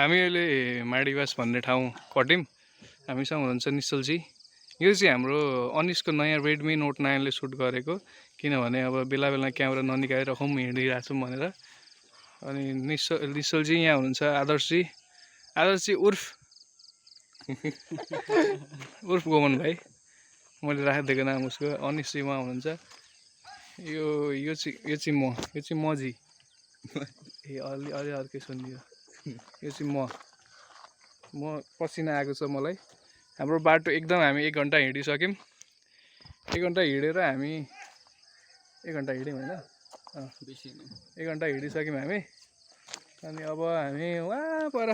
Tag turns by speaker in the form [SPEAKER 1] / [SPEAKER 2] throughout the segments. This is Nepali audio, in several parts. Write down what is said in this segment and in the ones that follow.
[SPEAKER 1] हामी अहिले माडीवास भन्ने ठाउँ कट्यौँ। हामीसँग हुनुहुन्छ निश्चलजी। यो चाहिँ हाम्रो अनिसको नयाँ रेडमी नोट 9 ले सुट गरेको, किनभने अब बेला बेला क्यामेरा ननिकालिरखौँ हिँडिरहेको छौँ भनेर। अनि निश्चलजी यहाँ हुनुहुन्छ, आदर्शजी उर्फ गोमन भाइ, मैले राखिदिएको नाम उसको। अनिसजी उहाँ हुनुहुन्छ। यो चाहिँ म जी। ए अलि अर्कै सुनियो। यो चाहिँ म पसिना आएको छ मलाई। हाम्रो बाटो एकदम हामी 1 घन्टा हिँडिसक्यौँ। 1 घन्टा हिँडेर हामी 1 घन्टा हिँड्यौँ होइन, 1 घन्टा हिँडिसक्यौँ हामी। अनि अब हामी वहाँ पर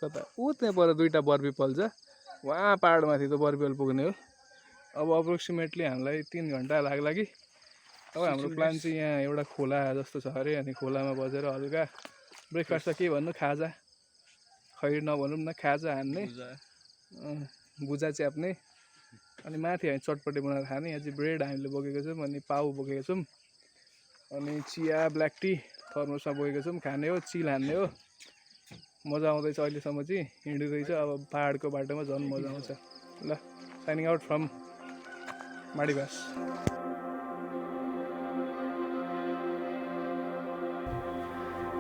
[SPEAKER 1] कता त्यहाँ पर 2टा बरपिपल छ, वहाँ पाहाडमाथि त बरपिपल पुग्ने हो। अब अप्रोक्सिमेटली हामीलाई 3 घन्टा लाग्ला कि। अब हाम्रो प्लान चाहिँ यहाँ एउटा खोला जस्तो छ अरे, अनि खोलामा बसेर हल्का ब्रेकफास्ट त के भन्नु, खाजा खैर नभनौँ न, खाजा हान्ने, भुजा च्याप्ने, अनि माथि हामी चटपटे बनाएर खाने। यहाँ चाहिँ ब्रेड हामीले बोकेको छौँ, अनि पाउ बोकेको छौँ, अनि चिया ब्ल्याक टी थर्मसमा बोकेको छौँ। खाने हो, चिल हान्ने हो। मजा आउँदैछ अहिलेसम्म चाहिँ, हिँडिँदैछ। अब पाहाडको बाटोमा झन् मजा आउँछ। ल, साइनिङ आउट फ्रम माडीवास।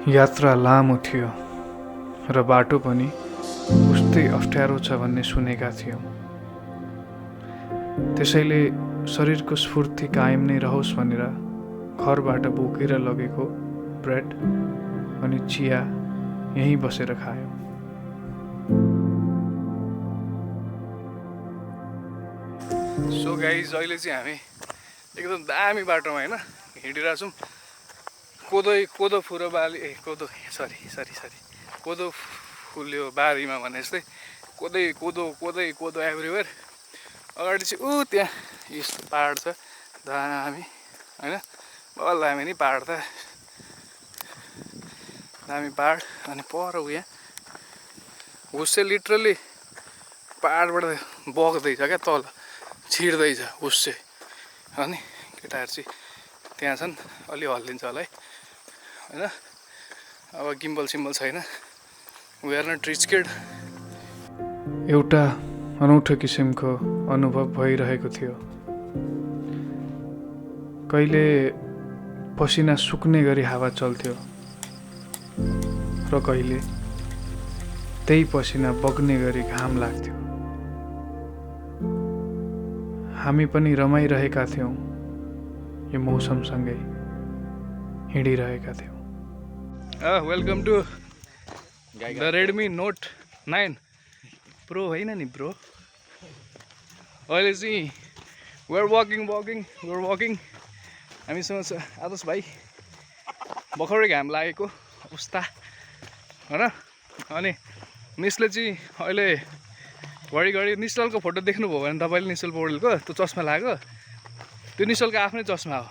[SPEAKER 1] यात्रा लामो थियो र बाटो पनि उस्तै अप्ठ्यारो छ भन्ने सुनेका थियौँ। त्यसैले शरीरको स्फूर्ति कायम नै रहोस् भनेर घरबाट बोकेर लगेको ब्रेड अनि चिया यहीँ बसेर खायौँ। सो गाइज, अहिले चाहिँ हामी एकदम दामी बाटोमा होइन हिँडिरहेको छौँ। कोदो फुरो बाली कोदो फुल्यो बारीमा भने जस्तै कोदो एभ्रिवेयर। अगाडि चाहिँ त्यहाँ यस्तो पाहाड छ दामी होइन, बल्ल दामी नि पाहाड त, दामी पाहाड। अनि पर यहाँ हुस्से लिटरली पाहाडबाट बग्दैछ क्या, तल छिर्दैछ हुस्से। अनि केटाहरू चाहिँ त्यहाँ छन्, अलि हल्लिन्छ होला है होइन। अब गिम्बल सिम्बल छैन, we are not rich kid. एउटा अनौठो किसिमको अनुभव भइरहेको थियो। कहिले पसिना सुक्ने गरी हावा चल्थ्यो र कहिले त्यही पसिना बग्ने गरी घाम लाग्थ्यो। हामी पनि रमाइरहेका थियौँ, यो मौसमसँगै हिँडिरहेका थियौँ। Welcome to the Redmi Note 9 pro होइन नि ब्रो। अहिले चाहिँ वेयर वकिङ। हामीसँग छ आदर्श भाइ, भर्खरै घाम लागेको अवस्था होइन। अनि निसले चाहिँ अहिले घडी निश्चलको फोटो देख्नुभयो भने तपाईँले, निश्चल पौडेलको त्यो चस्मा लगाएको, त्यो निश्चलको आफ्नै चस्मा हो।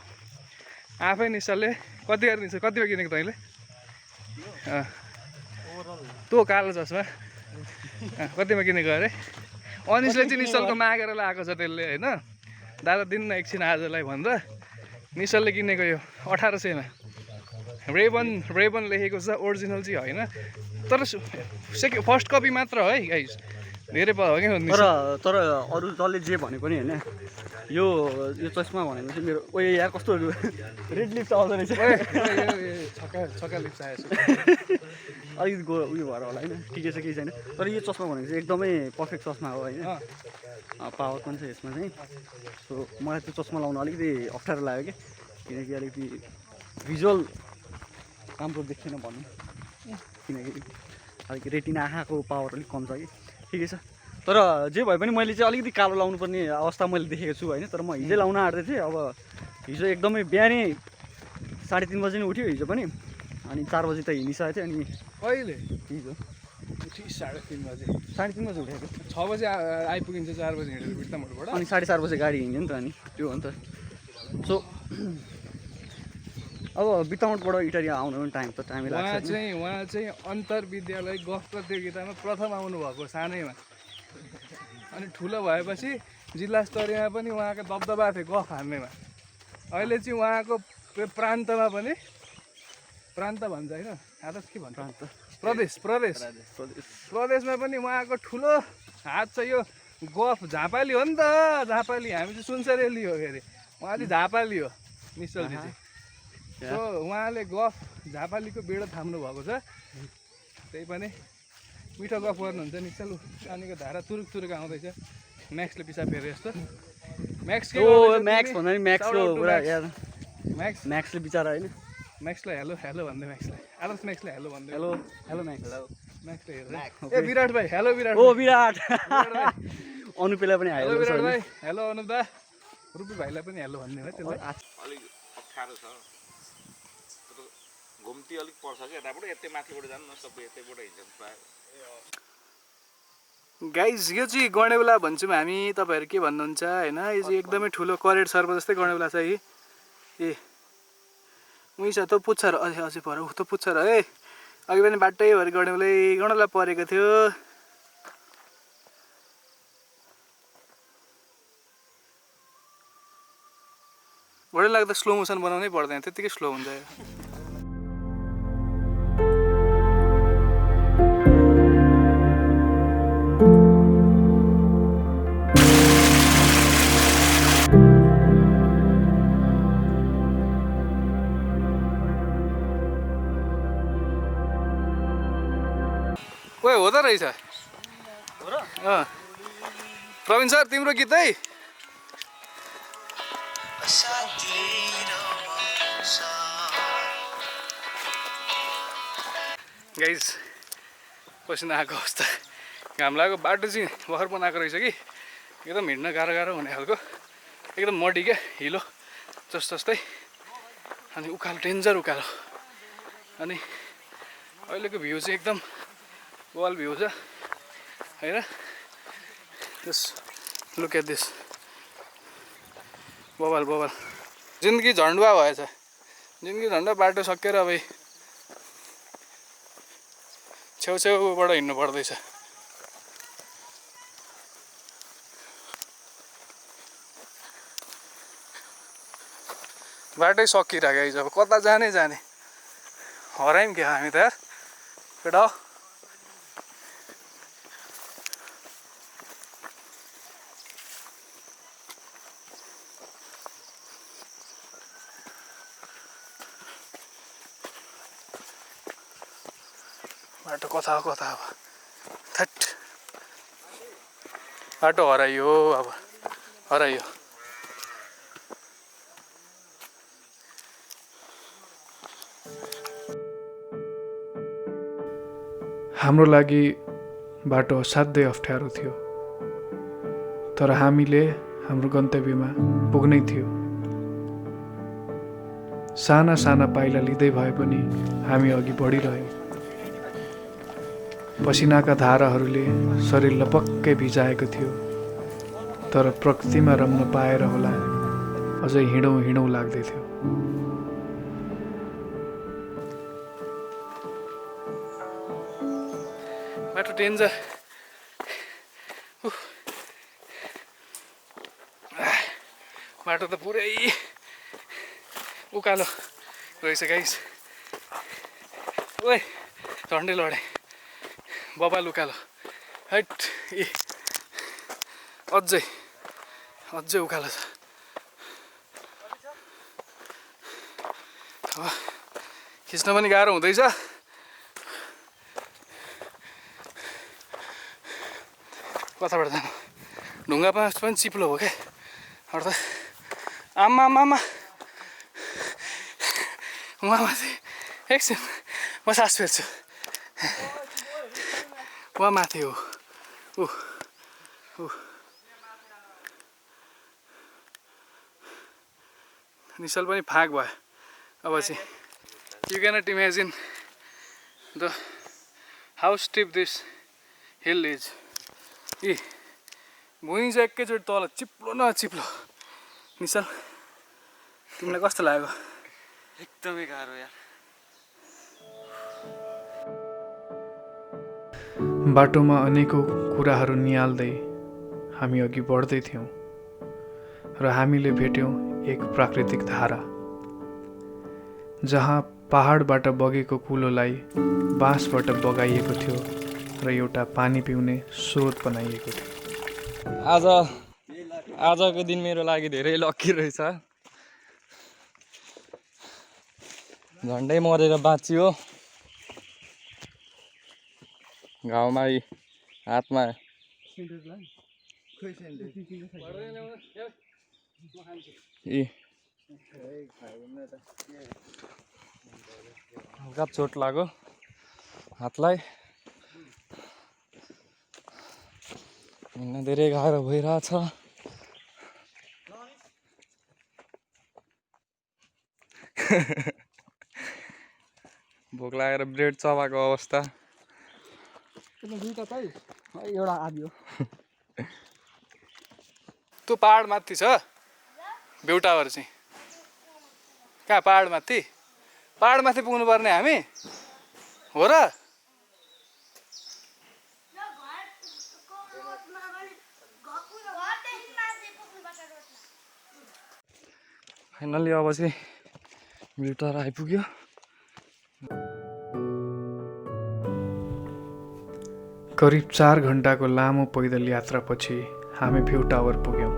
[SPEAKER 1] आफै निश्चलले कतिमा किनेको तैँले? त्यो कालो चस्मा कतिमा किनेको अरे? अनिसले चाहिँ निश्चलको मागेर लगाएको छ त्यसले होइन। दादा दिनु न एकछिन आजलाई भनेर निश्चलले किनेको यो 1800 मा। रेबन लेखेको छ, ओरिजिनल चाहिँ होइन, तर फर्स्ट कपी मात्र हो है गाइस, धेरै हो क्या।
[SPEAKER 2] तर अरू जसले जे भने पनि होइन, यो चस्मा भनेको चाहिँ मेरो यार कस्तो रेड लिप्स आउँदो रहेछ।
[SPEAKER 1] छक्का लिप्स आएछ
[SPEAKER 2] अलिकति उयो भएर होला होइन, ठिकै छ केही छैन। तर यो चस्मा भनेको चाहिँ एकदमै पर्फेक्ट चस्मा हो होइन, पावर पनि छ यसमा चाहिँ। सो मलाई त्यो चस्मा लाउनु अलिकति अप्ठ्यारो लाग्यो कि, किनकि अलिकति भिजुअल राम्रो देख्दैन भनौँ, किनकि अलिकति रेटिना आँखाको पावर अलिक कम छ कि। ठिकै छ, तर जे भए पनि मैले चाहिँ अलिकति कालो लाउनु पर्ने अवस्था मैले देखेको छु होइन। तर म हिजै लाउन आँट्दै थिएँ। अब हिजो एकदमै बिहानै 3:30 बजी नै उठ्यो हिजो पनि, अनि 4 बजी त हिँडिसकेको थियो। अनि
[SPEAKER 1] कहिले
[SPEAKER 2] हिजो
[SPEAKER 1] 3:30 बजे
[SPEAKER 2] 3:30 बजी उठेको,
[SPEAKER 1] 6 बजे आइपुगिन्छ, 4 बजी हिँडेर बिर्तामोडबाट,
[SPEAKER 2] अनि 4:30 बजे गाडी हिँड्यो नि त। अनि त्यो हो नि त। सो अब बिर्तामोडबाट इटारी आउनु पनि टाइमै लाग्छ।
[SPEAKER 1] उहाँ चाहिँ अन्तर विद्यालय गफ प्रतियोगितामा प्रथम आउनुभएको सानैमा, अनि ठुलो भएपछि जिल्ला स्तरीयमा पनि उहाँको दबदबा थियो गफ हान्नेमा। अहिले चाहिँ उहाँको प्रान्तमा पनि प्रान्त भन्छ होइन आदर्श के भन्छ
[SPEAKER 2] प्रान्त
[SPEAKER 1] प्रदेश प्रदेश
[SPEAKER 2] प्रदेश
[SPEAKER 1] प्रदेशमा पनि उहाँको ठुलो हात छ यो गफ झापाली हो नि त झापाली हामी चाहिँ सुनसरेली हो के अरे उहाँ चाहिँ झापाली हो निश्चलजी चाहिँ सो उहाँले गफ झापालीको बेडो थाम्नु भएको छ त्यही पनि मिठो गफ गर्नुहुन्छ निश्चल पानीको धारा तुरुक तुरुक आउँदैछ म्याक्सले पिसाब फेरे जस्तो म्याक्स के
[SPEAKER 2] म्याक्स भन्दा नि म्याक्सको पुरा यार म्याक्सले बिचारा होइन
[SPEAKER 1] म्याक्सलाई हेलो हेलो भन्दै म्याक्सलाई आदर्श म्याक्सलाई हेलो भन्दै
[SPEAKER 2] हेलो हेलो म्याक्स
[SPEAKER 1] म्याक्सले हेर्दै ए विराट भाइ हेलो विराट
[SPEAKER 2] ओ विराट अनुपेलाई पनि
[SPEAKER 1] हेलो
[SPEAKER 2] हाइलो
[SPEAKER 1] विराट भाइ हेलो अनुप दा रुपी भाइलाई पनि हेलो भन्ने हो त्यसलाई
[SPEAKER 3] अलिक अप्ठ्यारो छ घुम्ती अलिक पर्छ क्या यताबाट यतै माथिबाट जानु न सबै यतैबाट हिँड्छन् प्रायः
[SPEAKER 1] गाइज यो चाहिँ गणेउला भन्छौँ हामी तपाईँहरू के भन्नुहुन्छ होइन यो चाहिँ एकदमै ठुलो करेड सर्प जस्तै गणेउला छ है ए उही छ त पुच्छर अझै अझै पर ऊ त पुच्छर है अघि पनि बाटै भरि गणेउला परेको थियो बढी लाग्दा स्लो मोसन बनाउनै पर्दैन त्यतिकै स्लो हुन्छ यो ओए हो त रहेछ प्रवीण सर तिम्रो गीत है गाइज पसिना आएको अवस्था घाम लागेको बाटो चाहिँ भर्खर बनाएको रहेछ कि एकदम हिँड्न गाह्रो गाह्रो हुने खालको एकदम मडी क्या हिलो जस्तै अनि उकालो डेन्जर उकालो अनि अहिलेको भ्यू चाहिँ एकदम वाल भ्यू छ होइन दिस लुक एट दिस बवाल बवाल जिन्दगी झन्डुवा भएछ जिन्दगी झन्डा बाटो सकेर अब छेउछेउबाट हिँड्नु पर्दैछ बाटै सकिरहेको अब कता जाने हरायौँ क्या हामी त यार केटा बाटो कता अब थट बाटो हराइयो अब हराइयो हाम्रो लागि बाटो असाध्यै अप्ठ्यारो थियो तर हामीले हाम्रो गन्तव्यमा पुग्नै थियो साना साना पाइला लिँदै भए पनि हामी अघि बढिरह्यौँ पसिनाका धाराहरूले शरीरलाई पक्कै भिजाएको थियो तर प्रकृतिमा रम्न पाएर होला अझै हिँडौँ हिँडौँ लाग्दै थियो बाटो डेन्जर बाटो त पुरै उकालो रहेछ गाइस ओए झन्डै लडे बबाल उकालो हैट ए अझै उकालो छ खिच्न पनि गाह्रो हुँदैछ कताबाट जानु ढुङ्गामा पनि चिप्लो हो क्या अरू त आमा उहाँमाथि एकछिन म सास फेर्छु उहाँ माथि हो निश्चल पनि फाँक भयो अब चाहिँ you cannot imagine the how steep this hill is ए भुइँ चाहिँ एकैचोटि तल चिप्लो न चिप्लो निश्चल तिमीलाई कस्तो लाग्यो
[SPEAKER 2] एकदमै गाह्रो यार
[SPEAKER 1] बाटोमा अनेकौँ कुराहरू निहाल्दै हामी अघि बढ्दै थियौँ र हामीले भेट्यौँ एक प्राकृतिक धारा जहाँ पहाडबाट बगेको कुलोलाई बाँसबाट बगाइएको थियो र एउटा पानी पिउने स्रोत बनाइएको थियो।
[SPEAKER 4] आजको दिन मेरो लागि धेरै लकी रहेछ। झन्डै मरेर बाँचियो। घाउमा हातमा हल्का चोट लाग्यो हातलाई। हिँड्न धेरै गाह्रो भइरहेछ। भोक लागेर ब्रेड चबाएको अवस्था।
[SPEAKER 2] एउटा आदि हो।
[SPEAKER 1] त्यो पहाड माथि छ भ्यू टावर चाहिँ। कहाँ पहाड माथि? पहाड माथि पुग्नु पर्ने हामी हो र?
[SPEAKER 4] फाइनली अब चाहिँ भ्यू टावर आइपुग्यो।
[SPEAKER 1] करिब 4 घण्टाको लामो पैदल यात्रापछि हामी भ्यू टावर पुग्यौँ।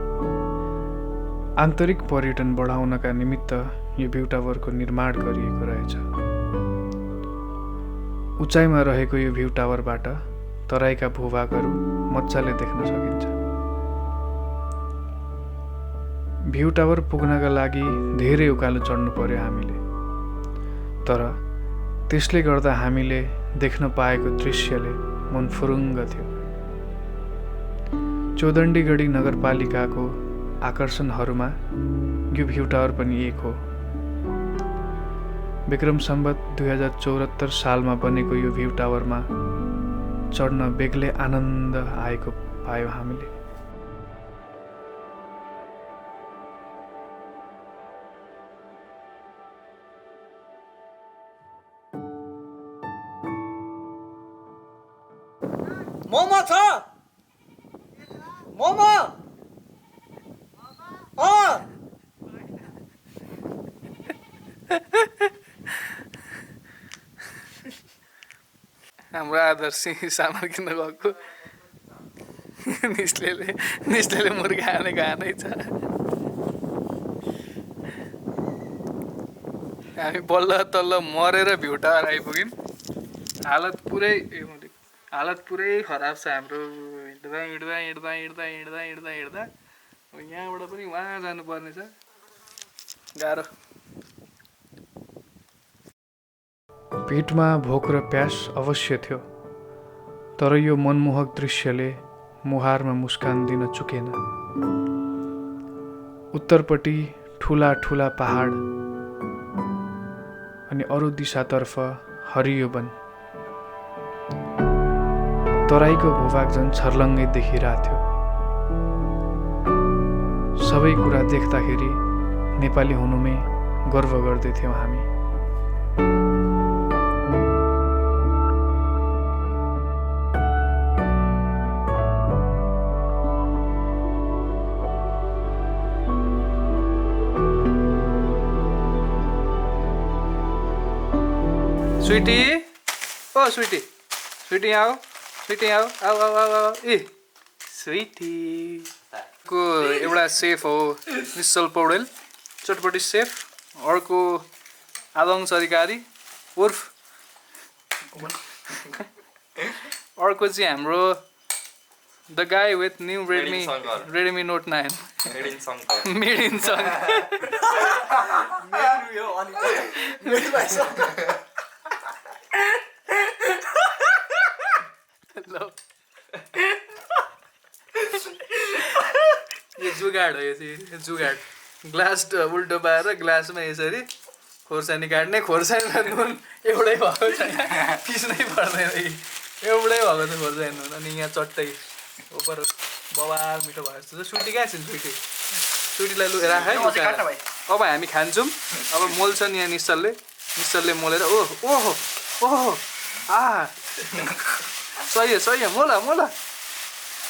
[SPEAKER 1] आन्तरिक पर्यटन बढाउनका निमित्त यो भ्यू टावरको निर्माण गरिएको रहेछ। उचाइमा रहेको यो भ्यू टावरबाट तराईका भूभागहरू मजाले देख्न सकिन्छ। भ्यू टावर पुग्नका लागि धेरै उकालो चढ्नु पर्यो हामीले। तर त्यसले गर्दा हामीले देख्न पाएको दृश्यले मन फुरुङ्ग थियो। चौदण्डीगढी नगरपालिकाको आकर्षणहरूमा यो भ्यू टावर पनि एक हो। विक्रम सम्वत 2074 सालमा बनेको यो भ्यू टावरमा चढ्न बेग्लै आनन्द आएको पायौँ हामीले।
[SPEAKER 2] मोमो छ? मोमो?
[SPEAKER 1] हाम्रो आदर्श सामान किन्न गएको निस्लेले मुर्गा हानेको हानै छ। हामी बल्ल तल्ल मरेर भ्यू टावर आइपुग्यौँ। हालत पुरै खराब छ हाम्रो। हिँड्दा यहाँबाट पनि वहाँ जानुपर्ने छ। गाह्रो। पेटमा भोक र प्यास अवश्य थियो, तर यो मनमोहक दृश्यले मुहारमा मुस्कान दिन चुकेन। उत्तरपट्टि ठुला ठुला पहाड अनि अरू दिशातर्फ हरियो वन। तराईको भूभाग झन् छर्लङ्गै देखिरहेथ्यो। सबै कुरा देख्दाखेरि नेपाली हुनुमै गर्व गर्दैथ्यौँ हामी। स्वीटी, ओ स्वीटी, स्वीटी आओ, स्वीटी आओ, आओ आओ आओ आओ। ए स्वीटी को एउटा सेफ हो निश्चल पौडेल, चटपटी सेफ। अर्को आदङ सरकारी उर्फ अर्को चाहिँ हाम्रो the guy with new Redmi Note 9 made in यो जुगाड हो। यो चाहिँ जुगाड। ग्लास उल्टो पाएर ग्लासमा यसरी खोर्सानी काट्ने, खोर्सानी र नुन एउटै भएको छैन, पिस्नै पर्दैन। एउटै भएको छ खोर्सानी नुन। अनि यहाँ चट्टै ओपर बबाल मिठो भएको जस्तो छ। सुटी कहाँ छिन्? सुटीलाई लु राख है। अब हामी खान्छौँ। अब मोल्छन् यहाँ निश्चलले मोलेर। ओहो सही हो मोला।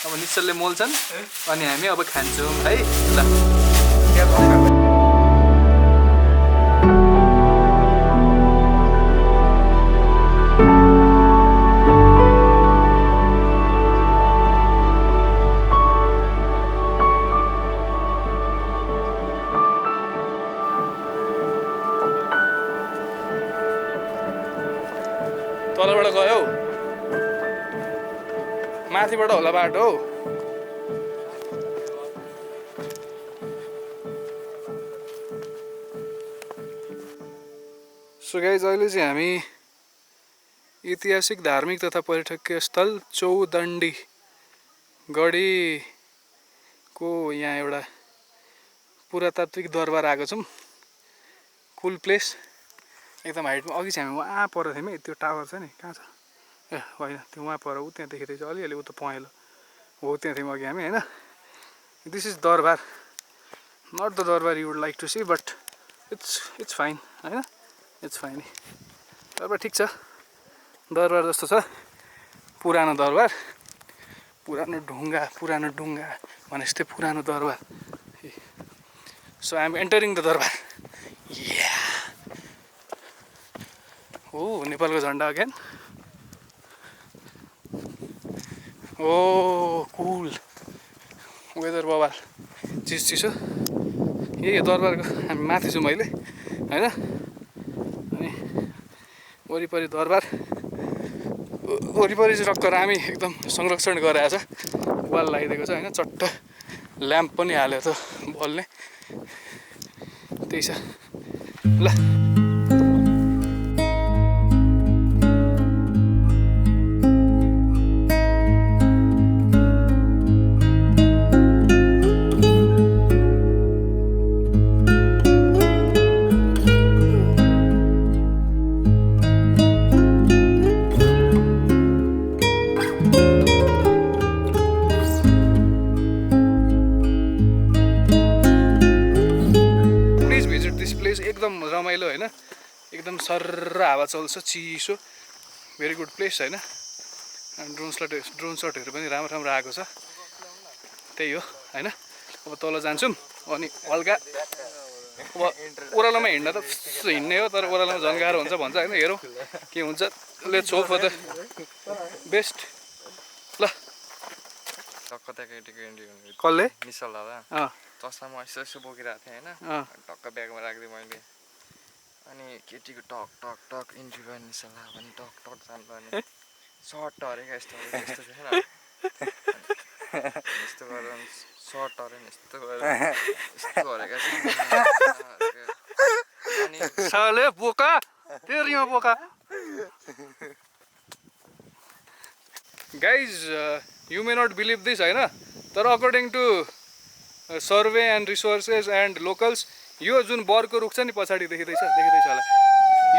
[SPEAKER 1] अब निश्चलले मोल्छन् अनि हामी अब खान्छौँ है। ल तलबाट गयो माथिबाट होला बाटो हौ सो गाइज अहिले चाहिँ हामी ऐतिहासिक धार्मिक तथा पर्यटकीय स्थल चौदण्डी गढीको यहाँ एउटा पुरातात्विक दरबार आएको छौँ कुल प्लेस एकदम हाइटमा अघि चाहिँ हामी वहाँ पर थियौँ है त्यो टावर छ नि कहाँ छ ए होइन त्यो वहाँ पर ऊ त्यहाँ देखिँदैछ अलिअलि उता पहेँलो हो त्यहाँ थियौँ अघि हामी होइन this is Darbar not the Darbar you would like to see but it's fine होइन इट्स फाइन दरबार ठिक छ दरबार जस्तो छ पुरानो दरबार पुरानो ढुङ्गा भने जस्तै पुरानो दरबार so I am entering the Darbar हो नेपालको झन्डा अगेन ओ कुल वेदर बबाल चिसो यही दरबारको हामी माथि छौँ अहिले होइन अनि वरिपरि दरबार वरिपरि चाहिँ टक्क रामी एकदम संरक्षण गराएको छ वाल लगाइदिएको छ होइन चट्ट ल्याम्प पनि हाल्यो त बल्ने त्यही छ ल एकदम रमाइलो होइन एकदम सर्र हावा चल्छ चिसो भेरी गुड प्लेस होइन ड्रोन सटहरू पनि राम्रो आएको छ त्यही हो होइन अब तल जान्छौँ अनि हल्का अब ओह्रालोमा हिँड्दा त हिँड्ने हो तर ओह्रालोमा झन् गाह्रो हुन्छ भन्छ होइन हेरौँ के हुन्छ let's hope for the best ल कसले
[SPEAKER 4] निश्चल दादा चस्मा यसो बोकिरहेको थिएँ होइन टक्क ब्यागमा राख्दै मैले अनि केटीको टक टक टक इन्ट्री भयो निश्चल दादा भने टक टक जानु भने सर्ट हरेको यस्तो थिएन यस्तो गरेर सर्ट हरे यस्तो गरेर यस्तो हरेको अनि
[SPEAKER 1] साले बोका तेरिमा बोका guys you may not believe this होइन तर according to survey and resources and locals यो जुन बरको रुख छ नि पछाडि देखिँदैछ होला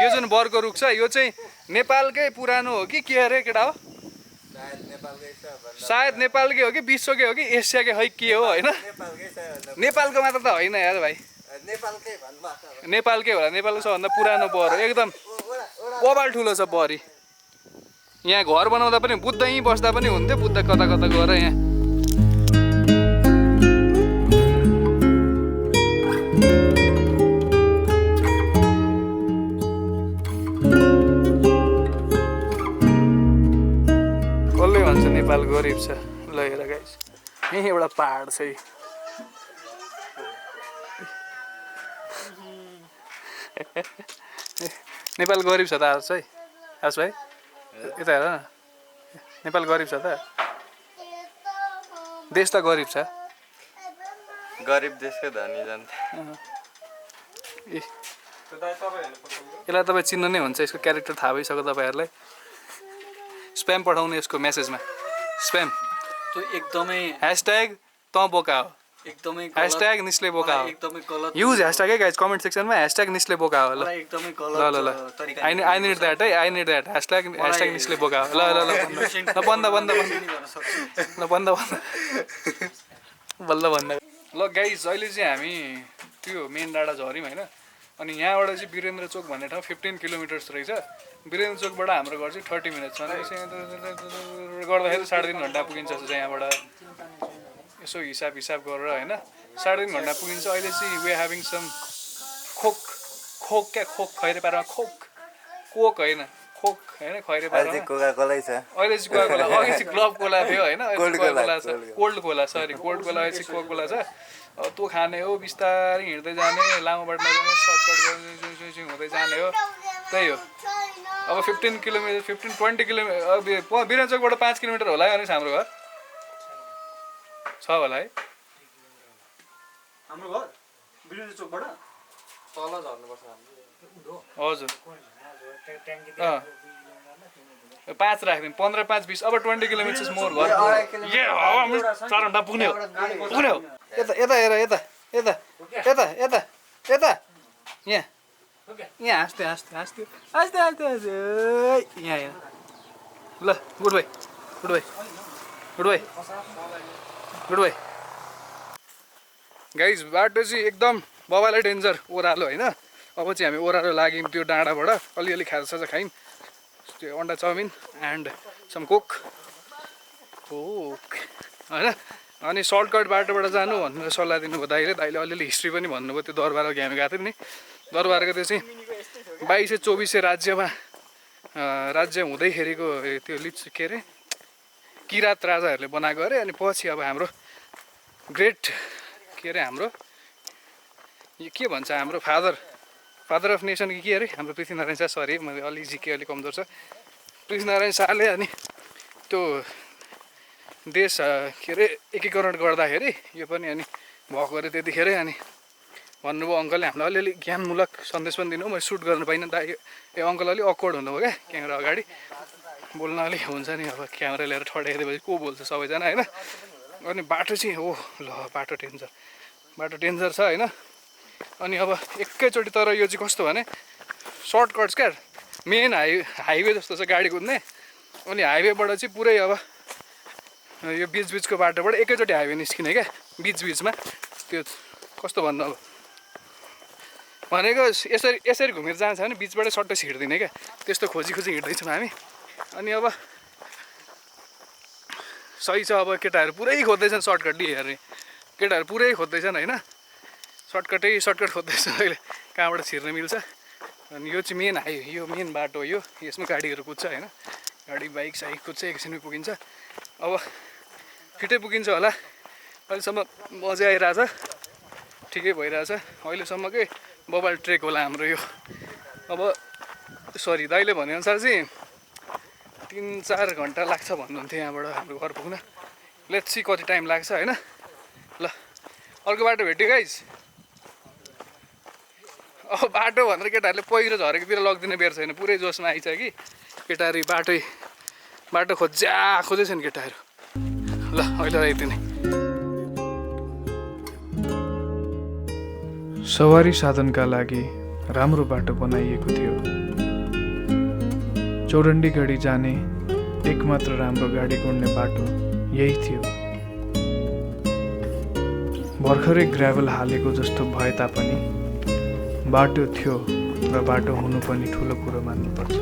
[SPEAKER 1] यो जुन बरको रुख छ यो चाहिँ नेपालकै पुरानो हो कि के अरे केटा हो सायद नेपालकै हो कि विश्वकै हो कि एसियाकै है के हो होइन नेपालको मात्र त होइन यार भाइ नेपालकै होला नेपालको सबभन्दा पुरानो बर हो एकदम बबाल ठुलो छ बरी यहाँ घर बनाउँदा पनि बुद्ध यहीँ बस्दा पनि हुन्थ्यो बुद्ध कता कता गएर यहाँ कसले भन्छ नेपाल गरिब छ ल हेर गाइस यहीँ एउटा पहाड छ नेपाल गरिब छ त आस है आस भाइ यता हेर न नेपाल गरिब छ त देश त गरिब छ
[SPEAKER 4] गरिब देशकै धनी जनता
[SPEAKER 1] यसलाई तपाईँ चिन्नु नै हुन्छ यसको क्यारेक्टर थाहा भइसक्यो तपाईँहरूलाई स्प्याम पठाउनु यसको मेसेजमा स्प्याम
[SPEAKER 2] त्यो एकदमै
[SPEAKER 1] ह्यासट्याग तँ बोका हो
[SPEAKER 2] एकदमै
[SPEAKER 1] ह्यासट्याग निस्ले बोका हो
[SPEAKER 2] एकदमै गलत
[SPEAKER 1] युज ह्यासट्याग है गाइज कमेन्ट सेक्सनमा ह्यासट्याग निस्ले बोका हो ल
[SPEAKER 2] एकदमै
[SPEAKER 1] ल
[SPEAKER 2] गलत
[SPEAKER 1] ल ल आई निड द्याट है आई निड द्याट ह्यासट्याग निस्ले बोका हो ल ल ल बन्द बल्ल भन्दा ल गाइज अहिले चाहिँ हामी त्यो मेन डाँडा झऱ्यौँ होइन अनि यहाँबाट चाहिँ वीरेन्द्र चोक भन्ने ठाउँ 15 किलोमिटर्स रहेछ वीरेन्द्र चोकबाट हाम्रो घर चाहिँ 30 मिनट्स भनेपछि गर्दाखेरि 3.5 घन्टा पुगिन्छ चाहिँ यहाँबाट यसो हिसाब गरेर होइन 3.5 घन्टा पुगिन्छ अहिले चाहिँ वी ह्याभिङ सम खोक खैरे पारामा कोक होइन खोक होइन खैरे पारामा अहिले चाहिँ कोका कोला अघि चाहिँ ग्लोब कोला थियो होइन cold Cola sorry cold Cola अहिले चाहिँ कोक कोला छ अब तँ खाने हो बिस्तारै हिँड्दै जाने लामो बाटोमा जाने सर्टकट हुँदै जाने हो त्यही हो अब 15 किलोमिटर 15-20 किलोमिटर बिरन्चोकबाट 5 किलोमिटर होला है अनिस हाम्रो घर छ होला है
[SPEAKER 2] हाम्रो घर बिरन्जी चोकबाट
[SPEAKER 4] तल झर्नुपर्छ
[SPEAKER 1] हजुर 5 राखिदिउँ 15, 5, 20 अब 20 किलोमिटर मोर घर ए 4 घन्टा पुग्ने हो यता यता हेर यता यता यता यता यता यहाँ हाँस्थ्यो यहाँ ल गुड बाई गाइज बाटो चाहिँ एकदम बबाले डेन्जर ओह्रालो होइन अब चाहिँ हामी ओह्रालो लाग्यौँ त्यो डाँडाबाट अलिअलि खाजासाजा खायौँ त्यो अन्डा चाउमिन एन्ड सम कोक होइन अनि सर्टकट बाटोबाट जानु भनेर सल्लाह दिनुभयो दाइले अलिअलि हिस्ट्री पनि भन्नुभयो त्यो दरबार अघि हामी गएको थियौँ नि दरबारको त्यो चाहिँ 2224 राज्य हुँदैखेरिको त्यो के अरे किरात राजाहरूले बनाएको अरे अनि पछि अब हाम्रो ग्रेट के अरे हाम्रो यो के भन्छ हाम्रो फादर अफ नेसन के अरे हाम्रो पृथ्वीनारायण शाह सरी मैले अलिक जिके अलिक कमजोर छ पृथ्वीनारायण शाहले अनि त्यो देश के अरे एकीकरण गर्दाखेरि यो पनि अनि भएको अरे त्यतिखेरै अनि भन्नुभयो अङ्कलले हामीलाई अलिअलि ज्ञानमूलक सन्देश पनि दिनु मैले सुट गर्नु पाइनँ दाइ ए अङ्कल अलिक अक्वर्ड हुनुभयो क्या क्यामेरा अगाडि बोल्न अलिक हुन्छ नि अब क्यामेरा लिएर ठड्याइदिएपछि को बोल्छ सबैजना होइन अनि बाटो चाहिँ हो ल बाटो डेन्जर छ होइन अनि अब एकैचोटि तर यो चाहिँ कस्तो भने सर्टकट्स क्या मेन हाइवे जस्तो छ गाडी कुद्ने अनि हाइवेबाट चाहिँ पुरै अब यो बिचको बाटोबाट एकैचोटि हाइवे निस्किने क्या बिचमा त्यो कस्तो भन्नु अब भनेको यसरी घुमेर जान्छ भने बिचबाटै सट्टै छिर्दिने क्या त्यस्तो खोजी हिँड्दैछौँ हामी अनि अब सही छ अब केटाहरू पुरै खोज्दैछन् सर्टकट हेर्ने केटाहरू पुरै खोज्दैछन् होइन सर्टकट खोज्दैछन् अहिले कहाँबाट छिर्न मिल्छ अनि यो चाहिँ मेन हाइवे यो मेन बाटो हो यो यसमा गाडीहरू कुद्छ होइन गाडी बाइक साइक कुद्छ एकछिनमै पुगिन्छ अब छिटै पुगिन्छ होला अहिलेसम्म मजा आइरहेछ ठिकै भइरहेछ अहिलेसम्मकै बबाल ट्रेक होला हाम्रो यो अब सरी दाइले भनेअनुसार चाहिँ 3-4 घन्टा लाग्छ भन्नुहुन्थ्यो यहाँबाट हाम्रो घर पुग्न लेट्स सी कति टाइम लाग्छ होइन ल अर्को बाटो भेट्यो गाइज अब बाटो भनेर केटाहरूले पहिरो झरेकोतिर लगिदिने बेर छैन पुरै जोसमा आइछ कि केटाहरू बाटो खोज्दैछन् केटाहरू ल अहिले यति नै सवारी साधनका लागि राम्रो बाटो बनाइएको थियो चौरण्डी गढी जाने एकमात्र राम्रो गाडी गुड्ने बाटो यही थियो भर्खरै ग्राभल हालेको जस्तो भए तापनि बाटो थियो र बाटो हुनु पनि ठुलो कुरो मान्नुपर्छ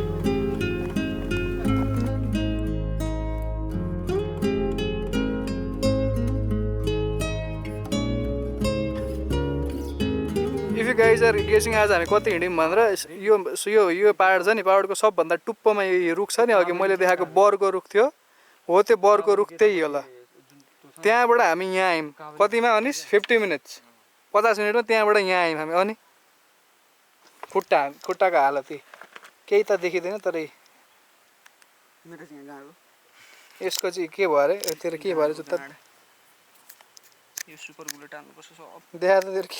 [SPEAKER 1] if you guys are guessing आज हामी कति हिँड्यौँ भनेर यो पाहाड छ नि पाहाडको सबभन्दा टुप्पोमा यो रुख छ नि अघि मैले देखाएको बरको रुख थियो हो त्यो बरको रुख त्यही होला त्यहाँबाट हामी यहाँ आयौँ कतिमा अनिस 50 मिनट्स 50 मिनटमा त्यहाँबाट यहाँ आयौँ हामी अनि खुट्टाको हालत केही त देखिँदैन तर यसको चाहिँ के भयो अरे तेरो के भयो अरे जुत्ता
[SPEAKER 2] यो सुपर बुलेट हाल्नुपर्छ सब
[SPEAKER 1] देखा त तेरो के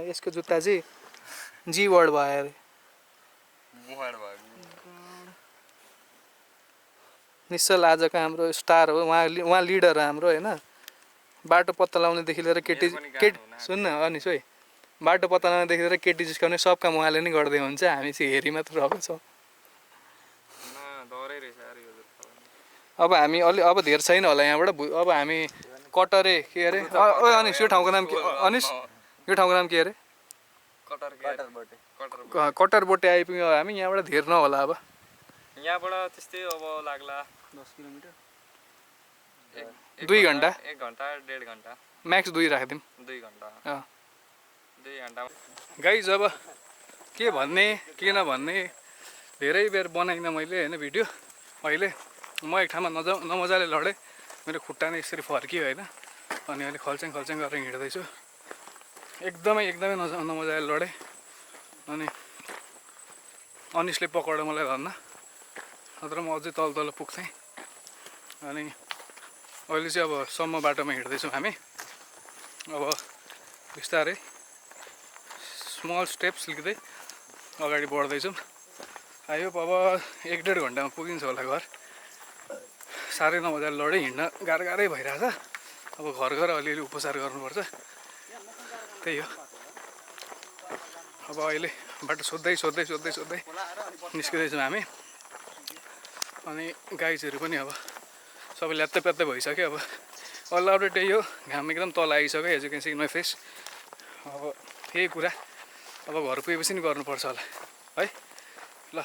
[SPEAKER 1] यसको जुत्ता चाहिँ जी वर्ड भयो अरे निश्चल आजको हाम्रो स्टार हो उहाँ लिडर हो हाम्रो होइन बाटो पत्ता लगाउनेदेखि लिएर केटी सुन्न अनि सोही बाटो पत्ता लगाउनेदेखि लिएर केटी जिस्काउने सब काम उहाँले नै गर्दै हुन्छ हामी चाहिँ हेरी मात्र रहेको छौँ अब हामी अब धेर छैन होला यहाँबाट अब हामी कटरे के अरे अनिस यो ठाउँको नाम के अनिस यो ठाउँको नाम के अरे कटरबोटे आइपुग्यो हामी यहाँबाट धेर नहोला अब
[SPEAKER 4] यहाँबाट त्यस्तै अब लाग्ला
[SPEAKER 2] 10 किलोमिटर
[SPEAKER 1] 2 घन्टा
[SPEAKER 4] 1 घन्टा 1.5 घन्टा
[SPEAKER 1] म्याक्स 2 राखिदिउँ
[SPEAKER 4] 2 घन्टा 2 घन्टा
[SPEAKER 1] गाइज अब के भन्ने के नभन्ने धेरै बेर बनाइनँ मैले होइन भिडियो अहिले म एक ठाउँमा नमजाले लडेँ मेरो खुट्टा नै यसरी फर्कियो होइन अनि अहिले खल्च्याङ गरेर हिँड्दैछु एकदमै नमजाले लडेँ अनि अनिसले पक्राउ मलाई धन्न, नत्र म अझै तल तल पुग्थेँ। अनि अहिले चाहिँ अब सम्म बाटोमा हिँड्दैछौँ हामी। अब बिस्तारै स्मल स्टेप्स लिँदै अगाडि बढ्दैछौँ। आई होप अब 1-1.5 घन्टामा पुगिन्छ होला घर। साह्रै नमजाले लडेँ, हिँड्न गाह्रै भइरहेछ। अब घर गएर अलिअलि उपचार गर्नुपर्छ, त्यही हो। अब अहिले बाटो सोध्दै निस्किँदैछौँ हामी। अनि गाइजहरू पनि अब सबै ल्यात्तै प्यात्तै भइसक्यो। अब अल्ल अपडेट त्यही हो, घाम एकदम तल आइसक्यो, as you can see in my face. अब त्यही कुरा अब घर पुगेपछि नि गर्नुपर्छ होला है। ल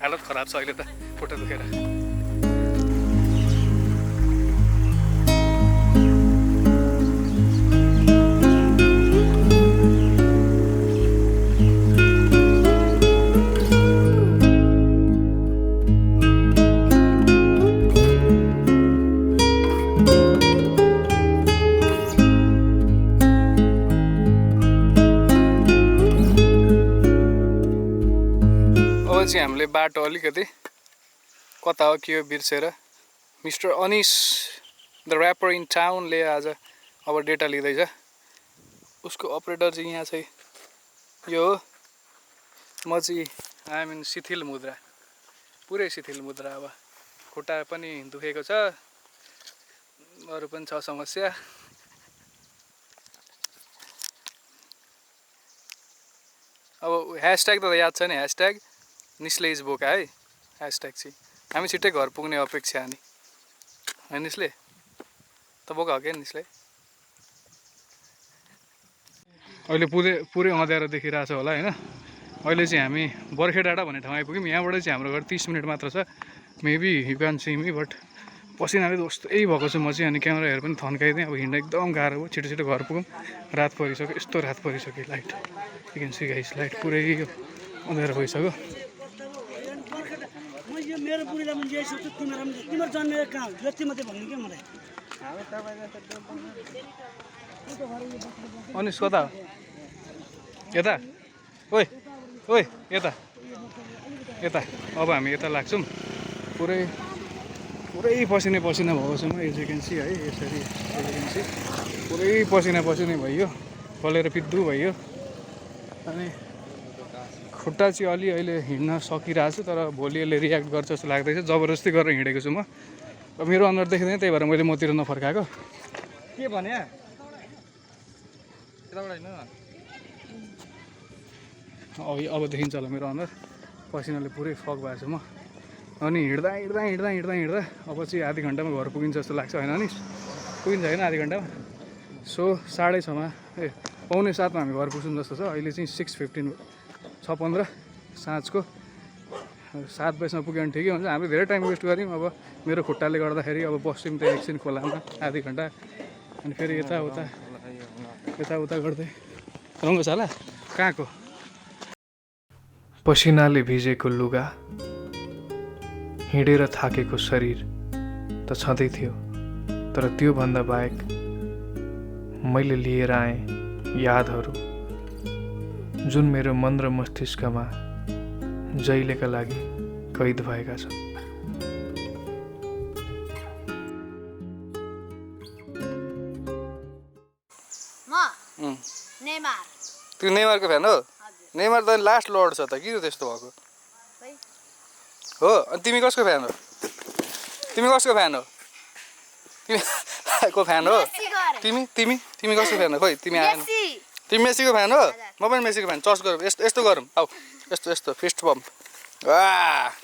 [SPEAKER 1] हालत खराब छ अहिले त खुट्टा दुखेर। चाहिँ हामीले बाटो अलिकति कता हो के हो बिर्सेर mister Anish the rapper in टाउनले आज अब डेटा लिँदैछ। उसको अपरेटर चाहिँ यहाँ चाहिँ यो हो। म चाहिँ आइएम इन शिथिल मुद्रा, पुरै शिथिल मुद्रा। अब खुट्टा पनि दुखेको छ, अरू पनि छ समस्या। अब ह्यासट्याग त याद छ नि, ह्यासट्याग निस्ले इज बोका है। ह्यासट्याग चाहिँ हामी छिट्टै घर पुग्ने अपेक्षा नि है निस्ले त बोका हो क्या निस्ले। अहिले पुरै अँध्यारो देखिरहेछ होला होइन। अहिले चाहिँ हामी बर्खे डाँडा भन्ने ठाउँ आइपुग्यौँ। यहाँबाट चाहिँ हाम्रो घर 30 मिनट मात्र छ। Maybe you can see me, but पसिनाले जस्तै भएको छु म चाहिँ। अनि क्यामेराहरू पनि थन्काइदिएँ। अब हिँड्न एकदम गाह्रो हो। छिटो घर पुगौँ, रात परिसक्यो, यस्तो रात परिसक्यो। Light you can see guys, light पुरै अँध्यारो भइसक्यो।
[SPEAKER 5] मेरो बुढीलाई पनि यही सोच्छु, तिम्रो जन्मेर कहाँ हो जति मात्रै भन्नु क्या मलाई।
[SPEAKER 1] अनिस कता हो? यता ओइ यता अब हामी यता लाग्छौँ। पुरै पसिना भएको छ म, एज यु क्यान सी है। यसरी एज यु क्यान सी पुरै पसिना भइयो, कलेर पिद्दु भइयो। अनि खुट्टा चाहिँ अहिले हिँड्न सकिरहेको छु, तर भोलि यसले रियाक्ट गर्छ जस्तो लाग्दैछ। जबरजस्ती गरेर हिँडेको छु म। मेरो अनुहार देख्दैन, त्यही भएर मैले मतिर नफर्काएको।
[SPEAKER 2] के भने
[SPEAKER 1] अब देखिन्छ होला मेरो अनुहार। पसिनाले पुरै फक भएको छ म। अनि हिँड्दा अब चाहिँ आधी घन्टामा घर पुगिन्छ जस्तो लाग्छ होइन नि? पुगिन्छ होइन आधी घन्टामा? सो 6:30मा 6:45मा हामी घर पुग्छौँ जस्तो छ। अहिले चाहिँ 6:15 6:15 साँझको। 7 बजीसम्म पुग्यो भने ठिकै हुन्छ। हामीले धेरै टाइम वेस्ट गऱ्यौँ। अब मेरो खुट्टाले गर्दाखेरि अब बस्यौँ त एकछिन खोलामा आधी घन्टा, अनि फेरि यताउता गर्दै रङ्गशाला कहाँको। पसिनाले भिजेको लुगा, हिँडेर थाकेको शरीर त छँदै थियो, तर त्योभन्दा बाहेक मैले लिएर आएँ यादहरू, जुन मेरो मन र मस्तिष्कमा जहिलेका लागि कैद भएका छन्। त्यो नेमारको फ्यान हो? नेमार त लास्ट लर्ड छ त, किन त्यस्तो भएको हो? अनि तिमी कसको फ्यान हो? तिमी कसको फ्यान हो? को फ्यान हो? तिमी कसको फ्यान हो? खोइ तिमी आएन। तिमी मेसीको फ्यान हो? म पनि मेसीको फ्यान। चर्च गरौँ, यस्तो गरौँ। आऊ यस्तो फिस्ट पम्प।